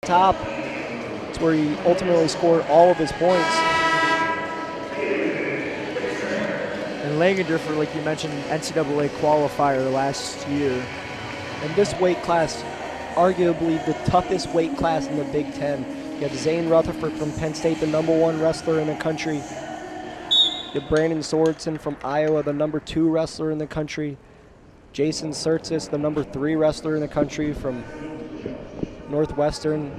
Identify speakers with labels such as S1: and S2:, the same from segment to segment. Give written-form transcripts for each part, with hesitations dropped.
S1: top. It's where he ultimately scored all of his points.
S2: And Langenderfer, like you mentioned, NCAA qualifier last year.
S1: And this weight class, arguably the toughest weight class in the Big Ten. You have Zane Rutherford from Penn State, the #1 wrestler in the country. You have Brandon Sorensen from Iowa, the #2 wrestler in the country. Jason Surtis, the #3 wrestler in the country from Northwestern.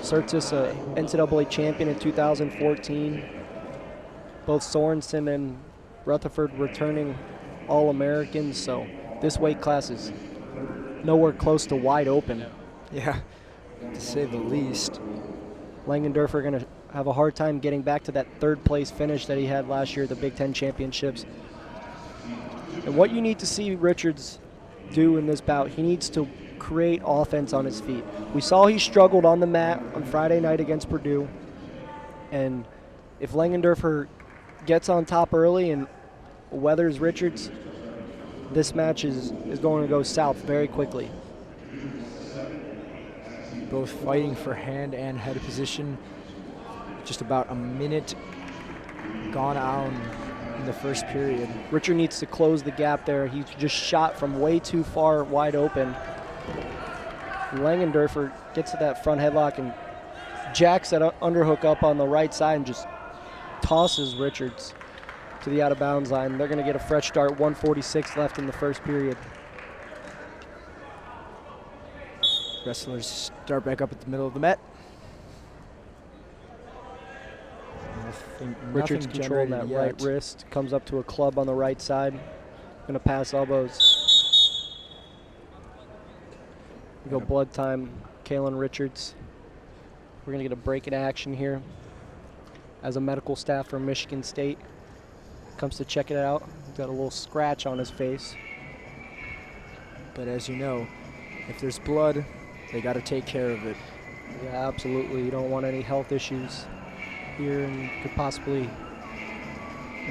S1: Surtis, a NCAA champion in 2014. Both Sorensen and Rutherford returning All-Americans, so this weight class is nowhere close to wide open.
S2: Yeah, to say the least.
S1: Langenderfer going to have a hard time getting back to that third-place finish that he had last year at the Big Ten Championships. And what you need to see Richards do in this bout, he needs to create offense on his feet. We saw he struggled on the mat on Friday night against Purdue. And if Langenderfer gets on top early and weathers Richards, this match is going to go south very quickly.
S2: Both fighting for hand and head position. Just about a minute gone on in the first period.
S1: Richard needs to close the gap there. He just shot from way too far wide open. Langenderfer gets to that front headlock and jacks that underhook up on the right side and just tosses Richards to the out-of-bounds line. They're going to get a fresh start, 1:46 left in the first period.
S2: Wrestlers start back up at the middle of the mat.
S1: Richards controlling that right wrist, comes up to a club on the right side. Going to pass elbows. We go blood time, Kalen Richards. We're going to get a break in action here. As a medical staff from Michigan State comes to check it out. He's got a little scratch on his face.
S2: But as you know, if there's blood, they got to take care of it.
S1: Yeah, absolutely. You don't want any health issues here and could possibly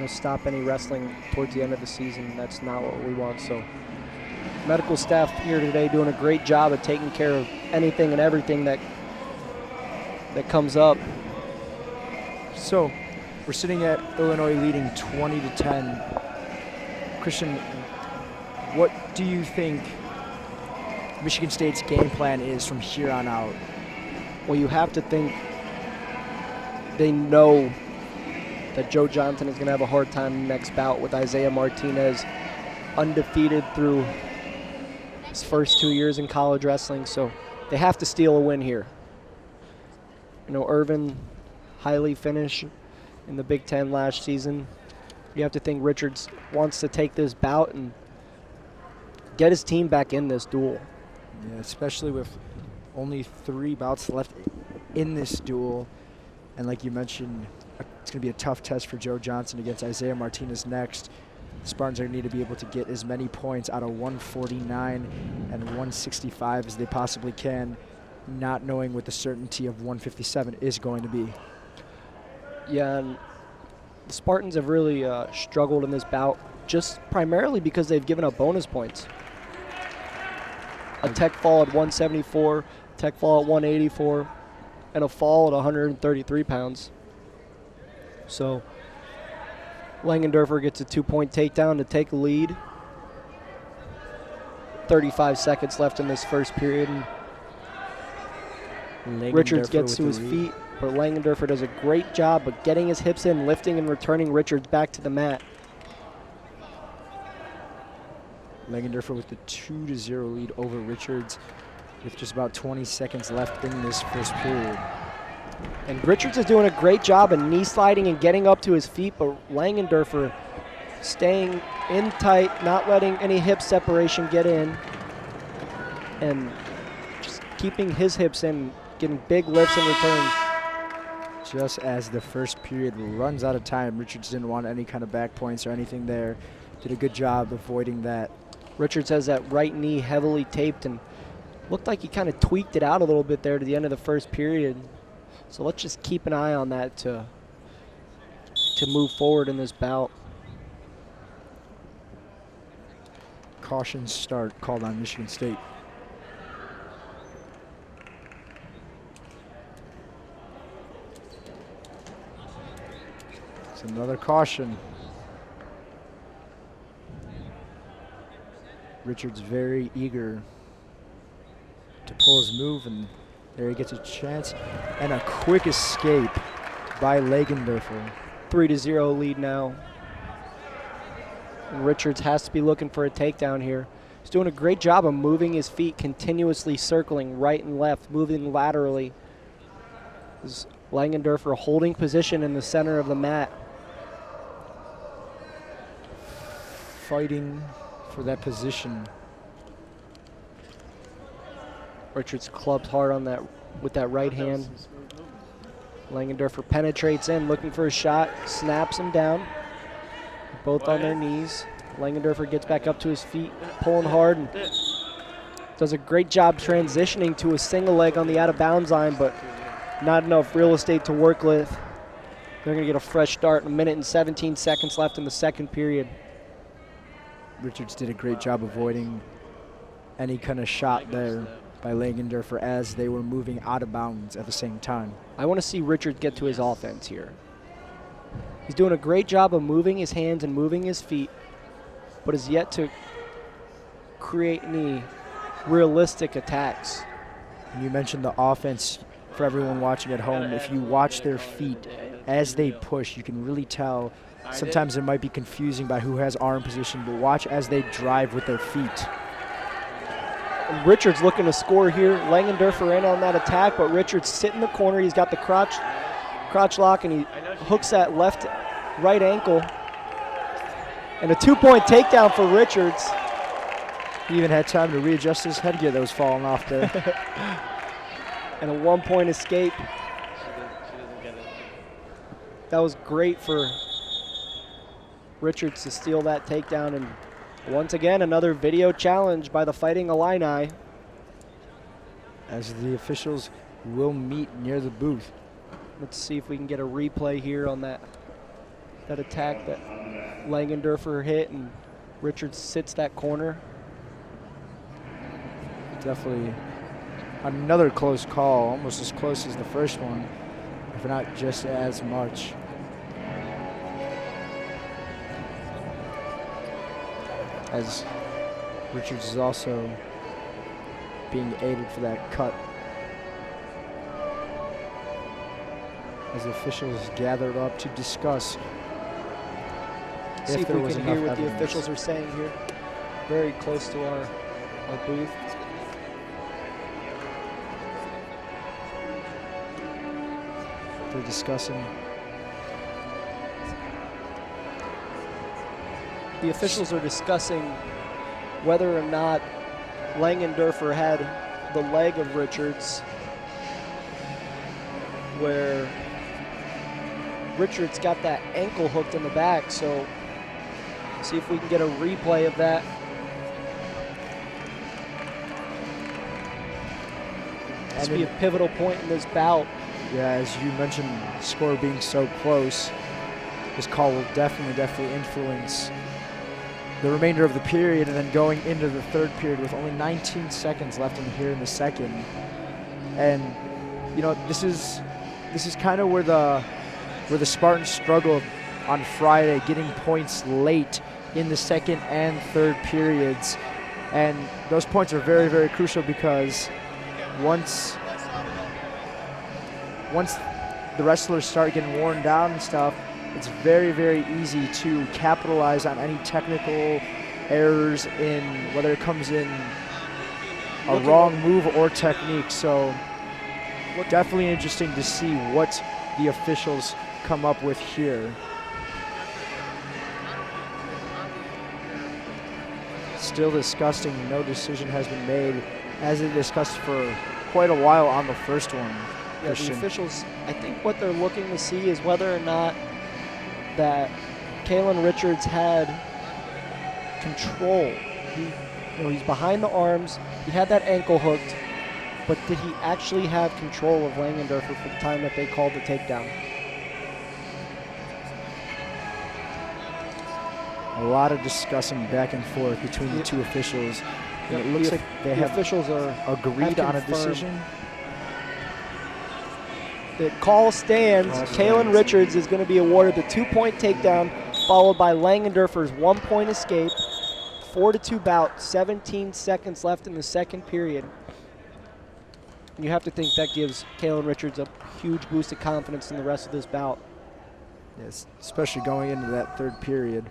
S1: stop any wrestling towards the end of the season. That's not what we want. So medical staff here today doing a great job of taking care of anything and everything that comes up.
S2: So we're sitting at Illinois leading 20-10. Christian, what do you think Michigan State's game plan is from here on out?
S1: Well, you have to think they know that Joe Johnson is going to have a hard time next bout with Isaiah Martinez, undefeated through his first 2 years in college wrestling, so they have to steal a win here. Irvin highly finished in the Big Ten last season. You have to think Richards wants to take this bout and get his team back in this duel.
S2: Yeah, especially with only 3 bouts left in this duel. And like you mentioned, it's going to be a tough test for Joe Johnson against Isaiah Martinez next. The Spartans are going to need to be able to get as many points out of 149 and 165 as they possibly can, not knowing what the certainty of 157 is going to be.
S1: Yeah, and the Spartans have really struggled in this bout, just primarily because they've given up bonus points. A tech fall at 174, tech fall at 184, and a fall at 133 pounds. So Langenderfer gets a 2-point takedown to take the lead. 35 seconds left in this first period. And Richards gets to his feet, but Langenderfer does a great job of getting his hips in, lifting and returning Richards back to the mat.
S2: Langenderfer with the 2-0 lead over Richards with just about 20 seconds left in this first period.
S1: And Richards is doing a great job of knee sliding and getting up to his feet, but Langenderfer staying in tight, not letting any hip separation get in, and just keeping his hips in, getting big lifts and returns.
S2: Just as the first period runs out of time, Richards didn't want any kind of back points or anything there. Did a good job avoiding that.
S1: Richards has that right knee heavily taped and looked like he kind of tweaked it out a little bit there to the end of the first period. So let's just keep an eye on that to move forward in this bout.
S2: Caution start called on Michigan State. It's another caution. Richards very eager to pull his move, and there he gets a chance. And a quick escape by Langenderfer.
S1: 3-0 lead now. And Richards has to be looking for a takedown here. He's doing a great job of moving his feet, continuously circling right and left, moving laterally. This is Langenderfer holding position in the center of the mat.
S2: Fighting for that position.
S1: Richards clubs hard on that with that right hand. Langenderfer penetrates in, looking for a shot, snaps him down. Both on their knees. Langenderfer gets back up to his feet, pulling hard, and does a great job transitioning to a single leg on the out-of-bounds line, but not enough real estate to work with. They're going to get a fresh start. 1 minute and 17 seconds left in the second period.
S2: Richards did a great job avoiding any kind of shot there by Langenderfer as they were moving out of bounds at the same time.
S1: I want to see Richards get to his offense here. He's doing a great job of moving his hands and moving his feet, but has yet to create any realistic attacks.
S2: And you mentioned the offense. For everyone watching at home, if you watch their feet as they push, you can really tell. Sometimes it might be confusing by who has arm position, but watch as they drive with their feet.
S1: Richards looking to score here. Langenderfer in on that attack, but Richards sit in the corner. He's got the crotch lock, and he hooks that right ankle. And a 2-point takedown for Richards.
S2: He even had time to readjust his headgear that was falling off there.
S1: And a 1-point escape. That was great for Richards to steal that takedown. And once again, another video challenge by the Fighting Illini.
S2: As the officials will meet near the booth.
S1: Let's see if we can get a replay here on that attack that Langenderfer hit, and Richards sits that corner.
S2: Definitely another close call, almost as close as the first one, if not just as much. As Richards is also being aided for that cut. As officials gathered up to discuss
S1: See if
S2: there
S1: we
S2: was
S1: can
S2: enough
S1: hear what the
S2: evidence.
S1: officials are saying here. Very close to our booth.
S2: They're discussing.
S1: The officials are discussing whether or not Langenderfer had the leg of Richards, where Richards got that ankle hooked in the back. So see if we can get a replay of that. This will be a pivotal point in this bout.
S2: Yeah, as you mentioned, score being so close, this call will definitely influence the remainder of the period, and then going into the third period with only 19 seconds left in here in the second. And you know, this is kind of where the Spartans struggled on Friday, getting points late in the second and third periods. And those points are very crucial, because once the wrestlers start getting worn down and stuff, it's very easy to capitalize on any technical errors in whether it comes in a wrong move or technique. So definitely interesting to see what the officials come up with here. Still discussing, no decision has been made, as they discussed for quite a while on the first one.
S1: Yeah, the officials, I think what they're looking to see is whether or not that Kalen Richards had control. He's behind the arms. He had that ankle hooked, but did he actually have control of Langenderfer for the time that they called the takedown?
S2: A lot of discussing back and forth between the two officials. And it looks like they have
S1: officials
S2: agreed on a decision.
S1: The call stands. Kalen Richards is going to be awarded the 2-point takedown, followed by Langenderfer's 1-point escape. 4-2 bout, 17 seconds left in the second period. And you have to think that gives Kalen Richards a huge boost of confidence in the rest of this bout.
S2: Yes, especially going into that third period.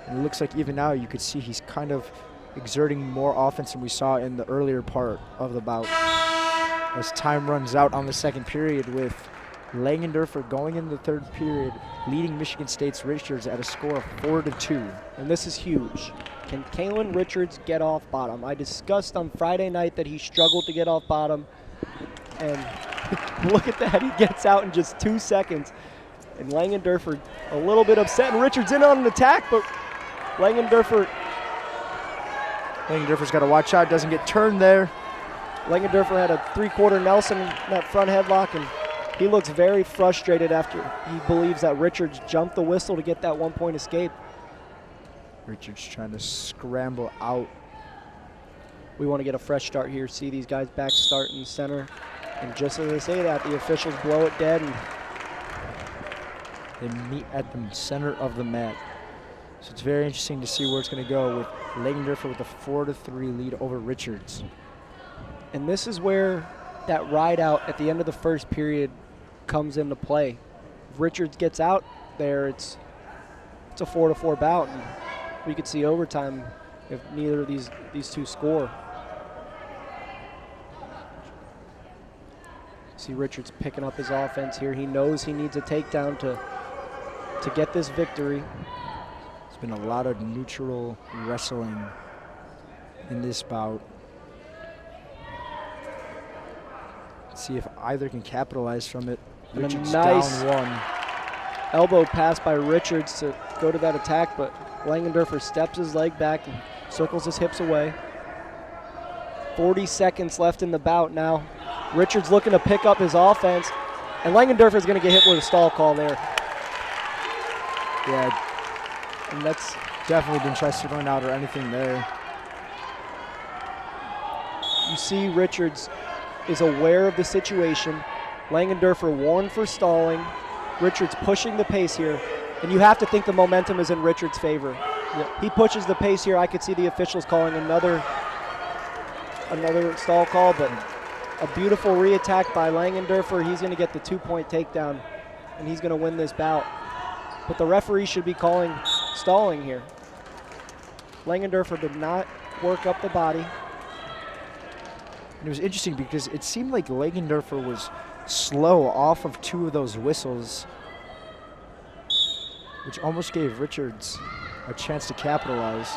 S2: And it looks like even now you could see he's kind of exerting more offense than we saw in the earlier part of the bout. As time runs out on the second period, with Langenderfer going in the third period, leading Michigan State's Richards at a score of 4-2.
S1: And this is huge. Can Kalen Richards get off bottom? I discussed on Friday night that he struggled to get off bottom. And look at that, he gets out in just 2 seconds. And Langenderfer a little bit upset, and Richards in on an attack, but Langenderfer's
S2: got to watch out, doesn't get turned there.
S1: Langenderfer had a 3-quarter Nelson in that front headlock, and he looks very frustrated after he believes that Richards jumped the whistle to get that 1-point escape.
S2: Richards trying to scramble out.
S1: We want to get a fresh start here, see these guys back start in the center. And just as they say that, the officials blow it dead, and
S2: they meet at the center of the mat. So it's very interesting to see where it's going to go, with Langenderfer with a 4-3 lead over Richards.
S1: And this is where that ride out at the end of the first period comes into play. If Richards gets out there, it's a 4-4 bout, and we could see overtime if neither of these two score. See Richards picking up his offense here. He knows he needs a takedown to get this victory.
S2: There's been a lot of neutral wrestling in this bout. Let's see if either can capitalize from it. Richards
S1: nice
S2: down 1.
S1: Elbow pass by Richards to go to that attack, but Langenderfer steps his leg back and circles his hips away. 40 seconds left in the bout now. Richards looking to pick up his offense, and Langenderfer is going to get hit with a stall call there.
S2: Yeah,
S1: and that's
S2: definitely didn't try to run out or anything there.
S1: You see Richards is aware of the situation. Langenderfer warned for stalling. Richards pushing the pace here, and you have to think the momentum is in Richards' favor.
S2: Yep.
S1: He pushes the pace here. I could see the officials calling another stall call, but a beautiful re-attack by Langenderfer. He's going to get the 2-point takedown, and he's going to win this bout. But the referee should be calling stalling here. Langenderfer did not work up the body.
S2: And it was interesting because it seemed like Langenderfer was slow off of 2 of those whistles, which almost gave Richards a chance to capitalize.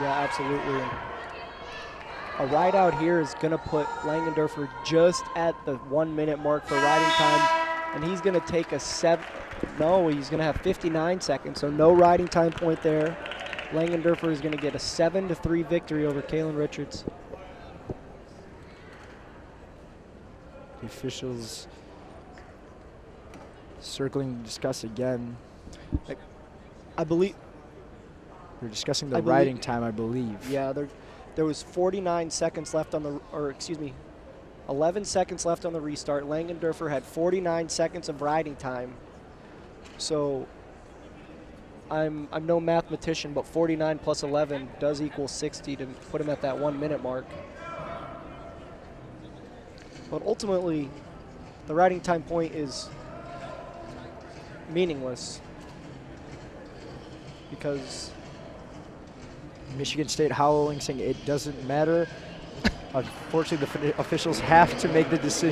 S1: Yeah, absolutely. A ride out here is going to put Langenderfer just at the 1-minute mark for riding time, and he's going to take he's going to have 59 seconds, so no riding time point there. Langenderfer is going to get a 7-3 victory over Kalen Richards.
S2: The officials circling to discuss again.
S1: I believe
S2: they're discussing the riding time, I believe.
S1: Yeah, there was 49 seconds left on the, 11 seconds left on the restart. Langenderfer had 49 seconds of riding time. So I'm no mathematician, but 49 plus 11 does equal 60 to put him at that 1-minute mark. But ultimately, the riding time point is meaningless because
S2: Michigan State howling, saying it doesn't matter. Unfortunately, the officials have to make the decision.